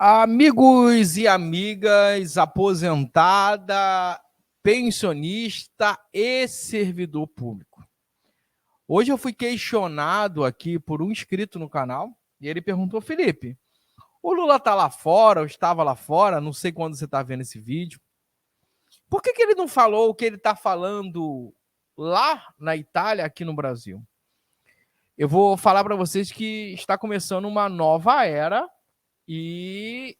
Amigos e amigas, aposentada, pensionista e servidor público. Hoje eu fui questionado aqui por um inscrito no canal e ele perguntou: Felipe, o Lula está lá fora, ou estava lá fora, não sei quando você está vendo esse vídeo. Por que ele não falou o que ele está falando lá na Itália, aqui no Brasil? Eu vou falar para vocês que está começando uma nova era e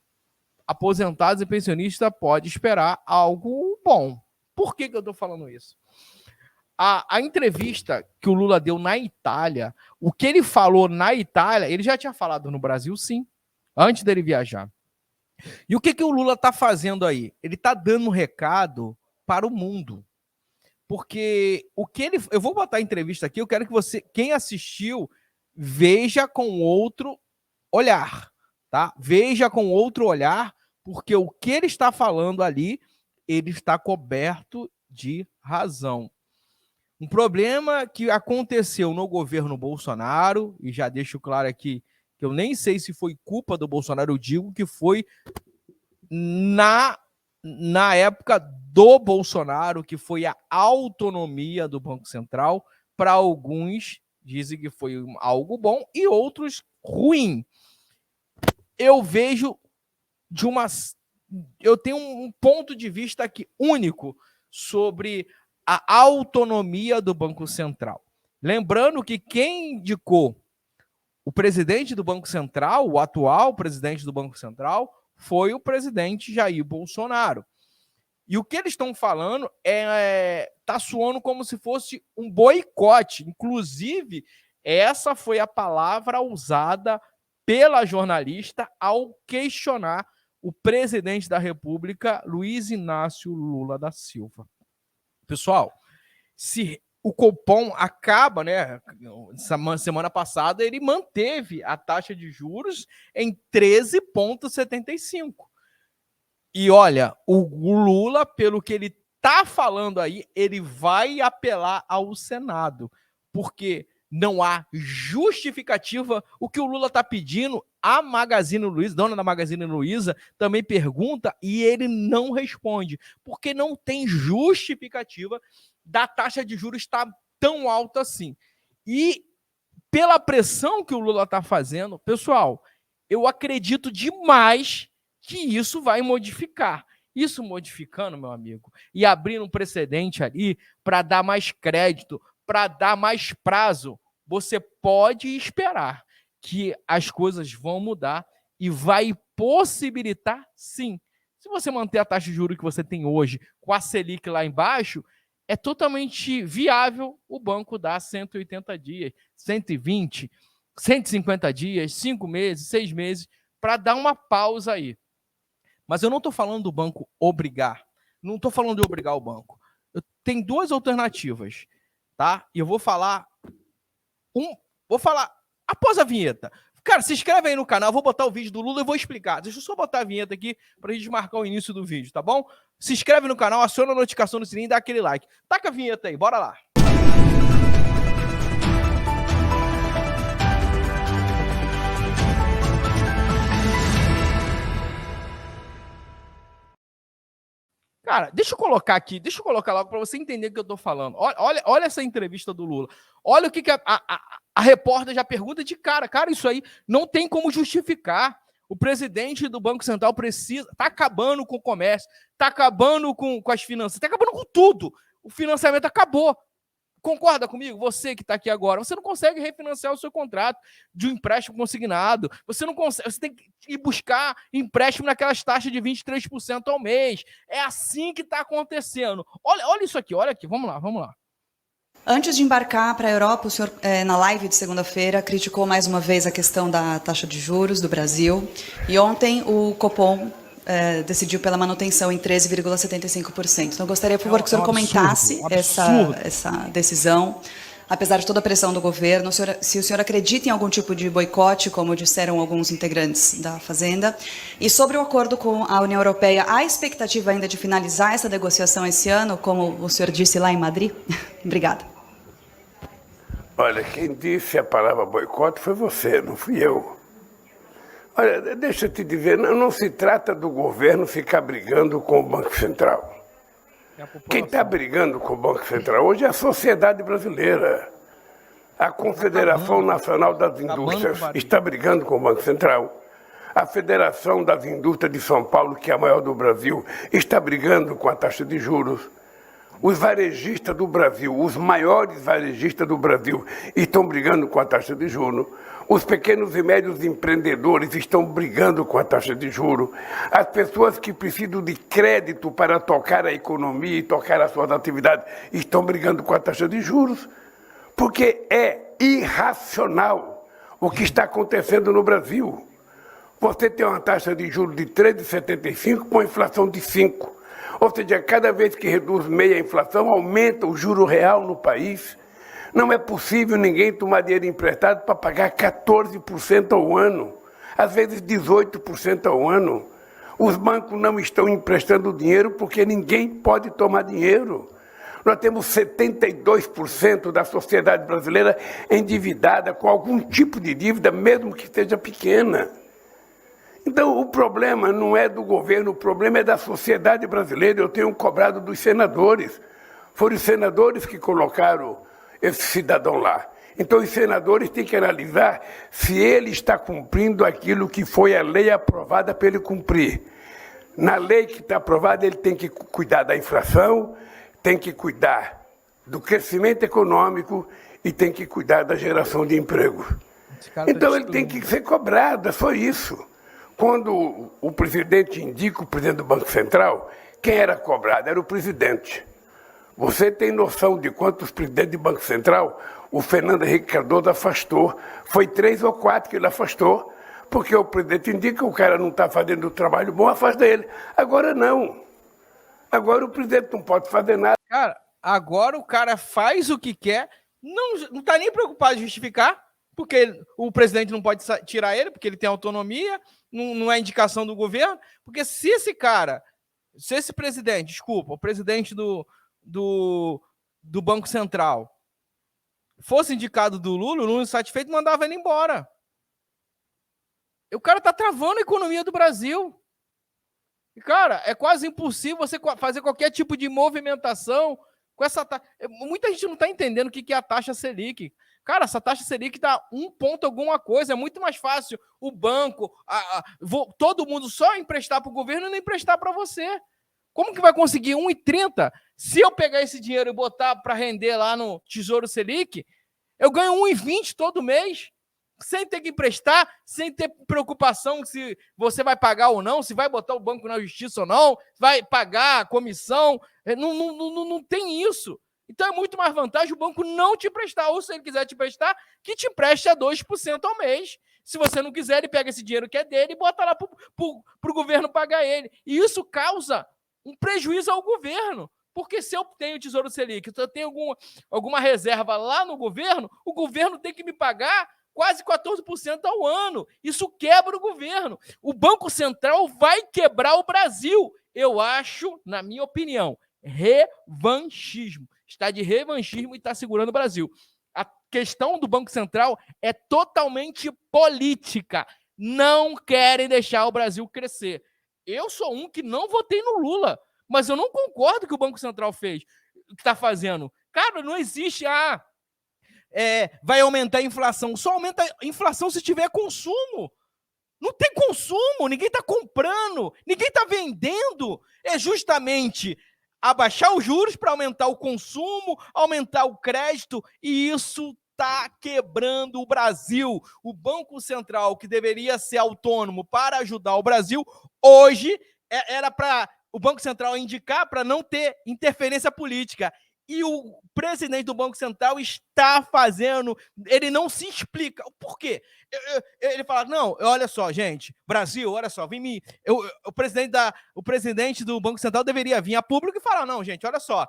aposentados e pensionistas podem esperar algo bom. Por que eu estou falando isso? A entrevista que o Lula deu na Itália, o que ele falou na Itália, ele já tinha falado no Brasil, sim, antes dele viajar. E o que o Lula está fazendo aí? Ele está dando um recado para o mundo. Porque o que ele... Eu vou botar a entrevista aqui, eu quero que você, quem assistiu, veja com outro olhar, tá? Veja com outro olhar, porque o que ele está falando ali, ele está coberto de razão. Um problema que aconteceu no governo Bolsonaro, e já deixo claro aqui que eu nem sei se foi culpa do Bolsonaro, eu digo que foi na época do Bolsonaro, que foi a autonomia do Banco Central. Para alguns, dizem que foi algo bom e outros ruim. Eu vejo eu tenho um ponto de vista aqui único sobre a autonomia do Banco Central. Lembrando que quem indicou o presidente do Banco Central, o atual presidente do Banco Central, foi o presidente Jair Bolsonaro. E o que eles estão falando está soando como se fosse um boicote. Inclusive, essa foi a palavra usada pela jornalista ao questionar o presidente da República, Luiz Inácio Lula da Silva. Pessoal, se o Copom acaba, né? Semana passada, ele manteve a taxa de juros em 13,75. E olha, o Lula, pelo que ele está falando aí, ele vai apelar ao Senado, porque não há justificativa. O que o Lula está pedindo, a Magazine Luiza, dona da Magazine Luiza, também pergunta e ele não responde, porque não tem justificativa da taxa de juros estar tão alta assim. E pela pressão que o Lula está fazendo, pessoal, eu acredito demais que isso vai modificar. Isso modificando, meu amigo, e abrindo um precedente ali para dar mais crédito, para dar mais prazo, você pode esperar que as coisas vão mudar e vai possibilitar, sim. Se você manter a taxa de juros que você tem hoje, com a Selic lá embaixo, é totalmente viável o banco dar 180 dias, 120, 150 dias, 5 meses, 6 meses, para dar uma pausa aí. Mas eu não estou falando do banco obrigar. Não estou falando de obrigar o banco. Tem duas alternativas, tá? E eu vou falar após a vinheta. Cara, se inscreve aí no canal, eu vou botar o vídeo do Lula e vou explicar. Deixa eu só botar a vinheta aqui para a gente marcar o início do vídeo, tá bom? Se inscreve no canal, aciona a notificação no sininho e dá aquele like. Taca a vinheta aí, bora lá. Cara, deixa eu colocar logo para você entender o que eu estou falando. Olha essa entrevista do Lula. Olha o que a repórter já pergunta de cara. Cara, isso aí não tem como justificar. O presidente do Banco Central está acabando com o comércio, está acabando com as finanças, está acabando com tudo. O financiamento acabou. Concorda comigo? Você que está aqui agora, você não consegue refinanciar o seu contrato de um empréstimo consignado. Você não consegue, você tem que ir buscar empréstimo naquelas taxas de 23% ao mês. É assim que está acontecendo. Olha isso aqui, olha aqui. Vamos lá. Antes de embarcar para a Europa, o senhor, na live de segunda-feira, criticou mais uma vez a questão da taxa de juros do Brasil. E ontem o Copom decidiu pela manutenção em 13,75%. Então, eu gostaria, por favor, que o senhor comentasse essa decisão, apesar de toda a pressão do governo, se o senhor acredita em algum tipo de boicote, como disseram alguns integrantes da Fazenda, e sobre o acordo com a União Europeia, há expectativa ainda de finalizar essa negociação esse ano, como o senhor disse lá em Madrid? Obrigada. Olha, quem disse a palavra boicote foi você, não fui eu. Olha, deixa eu te dizer, não se trata do governo ficar brigando com o Banco Central. Quem está brigando com o Banco Central hoje é a sociedade brasileira. A Confederação Nacional das Indústrias está brigando com o Banco Central. A Federação das Indústrias de São Paulo, que é a maior do Brasil, está brigando com a taxa de juros. Os varejistas do Brasil, os maiores varejistas do Brasil, estão brigando com a taxa de juros. Os pequenos e médios empreendedores estão brigando com a taxa de juros. As pessoas que precisam de crédito para tocar a economia e tocar as suas atividades estão brigando com a taxa de juros. Porque é irracional o que está acontecendo no Brasil. Você tem uma taxa de juros de 3,75 com a inflação de 5%. Ou seja, cada vez que reduz meia inflação, aumenta o juro real no país. Não é possível ninguém tomar dinheiro emprestado para pagar 14% ao ano, às vezes 18% ao ano. Os bancos não estão emprestando dinheiro porque ninguém pode tomar dinheiro. Nós temos 72% da sociedade brasileira endividada com algum tipo de dívida, mesmo que seja pequena. Então, o problema não é do governo, o problema é da sociedade brasileira. Eu tenho cobrado dos senadores. Foram os senadores que colocaram esse cidadão lá. Então, os senadores têm que analisar se ele está cumprindo aquilo que foi a lei aprovada para ele cumprir. Na lei que está aprovada, ele tem que cuidar da inflação, tem que cuidar do crescimento econômico e tem que cuidar da geração de emprego. Então, ele tem que ser cobrado, é só isso. Quando o presidente indica o presidente do Banco Central, quem era cobrado? Era o presidente. Você tem noção de quantos presidentes do Banco Central o Fernando Henrique Cardoso afastou? Foi 3 ou 4 que ele afastou, porque o presidente indica, o cara não está fazendo o trabalho bom, afasta ele. Agora não. Agora o presidente não pode fazer nada. Cara, agora o cara faz o que quer, não está nem preocupado em justificar, porque o presidente não pode tirar ele, porque ele tem autonomia, não é indicação do governo, porque se esse presidente, desculpa, o presidente do Banco Central fosse indicado do Lula, o Lula insatisfeito mandava ele embora. O cara tá travando a economia do Brasil. E, cara, é quase impossível você fazer qualquer tipo de movimentação com essa taxa. Muita gente não está entendendo o que é a taxa Selic. Cara, essa taxa Selic dá 1 ponto alguma coisa. É muito mais fácil o banco, todo mundo só emprestar para o governo e não emprestar para você. Como que vai conseguir 1,30? Se eu pegar esse dinheiro e botar para render lá no Tesouro Selic, eu ganho 1,20 todo mês, sem ter que emprestar, sem ter preocupação se você vai pagar ou não, se vai botar o banco na justiça ou não, vai pagar a comissão. Não tem isso. Então é muito mais vantagem o banco não te emprestar, ou se ele quiser te emprestar, que te empreste a 2% ao mês. Se você não quiser, ele pega esse dinheiro que é dele e bota lá para o governo pagar ele. E isso causa um prejuízo ao governo. Porque se eu tenho Tesouro Selic, se eu tenho alguma reserva lá no governo, o governo tem que me pagar quase 14% ao ano. Isso quebra o governo. O Banco Central vai quebrar o Brasil. Eu acho, na minha opinião, revanchismo. Está de revanchismo e está segurando o Brasil. A questão do Banco Central é totalmente política. Não querem deixar o Brasil crescer. Eu sou um que não votei no Lula, mas eu não concordo com o que o Banco Central fez, o que está fazendo. Cara, não existe, vai aumentar a inflação. Só aumenta a inflação se tiver consumo. Não tem consumo, ninguém está comprando, ninguém está vendendo. É justamente abaixar os juros para aumentar o consumo, aumentar o crédito, e isso está quebrando o Brasil. O Banco Central, que deveria ser autônomo para ajudar o Brasil, hoje era para o Banco Central indicar para não ter interferência política. E o presidente do Banco Central está fazendo, ele não se explica. Por quê? Ele fala, não, olha só, gente, Brasil, olha só, o presidente do Banco Central deveria vir a público e falar, não, gente, olha só,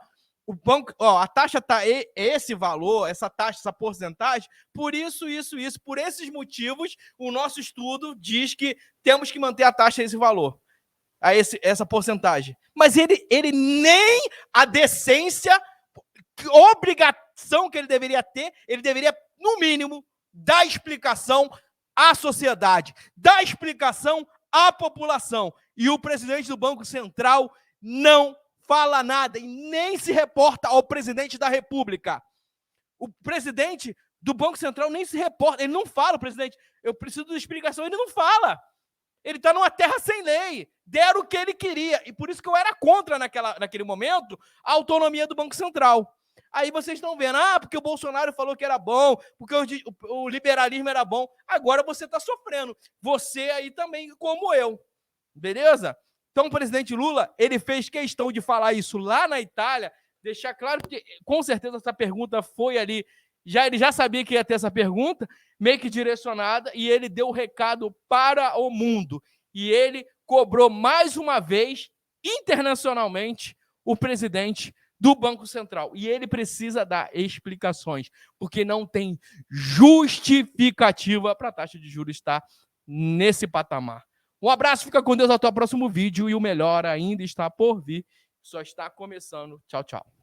o banco, a taxa está esse valor, essa taxa, essa porcentagem, por isso, por esses motivos, o nosso estudo diz que temos que manter a taxa a esse valor, essa porcentagem. Mas ele nem a decência, obrigação que ele deveria ter, ele deveria, no mínimo, dar explicação à sociedade, dá explicação à população. E o presidente do Banco Central não fala nada e nem se reporta ao presidente da República. O presidente do Banco Central nem se reporta, ele não fala, o presidente, eu preciso de explicação, ele não fala. Ele está numa terra sem lei, deram o que ele queria, e por isso que eu era contra naquele momento a autonomia do Banco Central. Aí vocês estão vendo, porque o Bolsonaro falou que era bom, porque o liberalismo era bom, agora você está sofrendo, você aí também, como eu, beleza? Então o presidente Lula, ele fez questão de falar isso lá na Itália, deixar claro que, com certeza, essa pergunta foi ali, ele já sabia que ia ter essa pergunta, meio que direcionada, e ele deu o recado para o mundo. E ele cobrou mais uma vez, internacionalmente, o presidente do Banco Central. E ele precisa dar explicações, porque não tem justificativa para a taxa de juros estar nesse patamar. Um abraço, fica com Deus, até o próximo vídeo, e o melhor ainda está por vir, só está começando. Tchau, tchau.